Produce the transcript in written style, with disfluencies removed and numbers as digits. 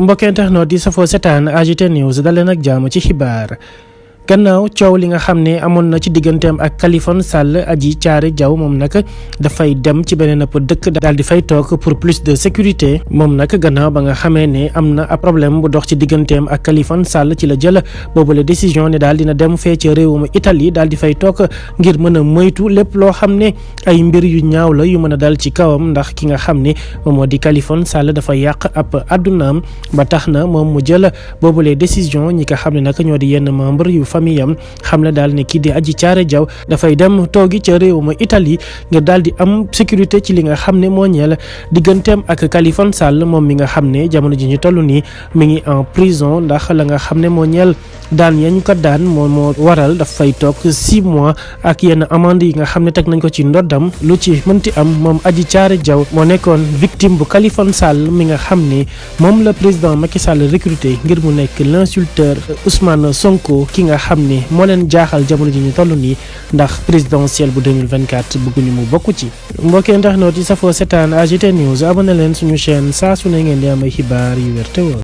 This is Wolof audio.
mbokk internet di safoo setaan AGT News daleen ak jàmm ci xibaar. gannaaw coow li nga xam ne amoon na ci digganteem ak Kaliphone Sall Adji Thiaré Diaw moom nag dafay dem ci beneen dëkk daal di fay toog pour plus de sécurité moom nag gannaaw ba nga xamee ne am na problème bu dox ci digganteem ak Kaliphone Sall ci la jël boobule décision ne daal dina dem fee ci réewum Italie daal di fay toog ngir mën a moytu lépp loo xam ne ay mbir yu ñaaw la yu mën a dal ci kawam ndax ki nga xam ne moom moo di Kaliphone Sall dafa yàq ab addunaam ba tax na moom mu jël boobule décision ñi nga xam ne nag ñoo di yenn membre yu famille am xam la daal ne kii di Adji Thiaré Diaw dafay dem toogi ca réewum Italie ngir daal di am sécurité ci li nga xam ne moo ñeel digganteem ak Kaliphone Sall moom mi nga xam ne jamono ji ñu toll nii mi ngi en prison ndax la nga xam ne moo ñeel daan ya ñu ko daan moo waral daf fay toog 6 mois ak yenn amende yi nga xam ne teg nañ ko ci ndoddam lu ci mënti am moom Adji Thiaré Diaw moo nekkoon victime bu Kaliphone Sall mi nga xam ne moom la président Macky Sall recruté ngir mu nekk l'insulteur Ousmane Sonko ki nga xam ne moo leen jaaxal jamono ji ñu toll nii ndax présidentielle bu 2024 bëgguñu mu bokk ci. mbokki internautes yi safoo setaan AGT News abonné leen suñu chaîne saa su ne ngeen di am ay xibaar yu wér te wóor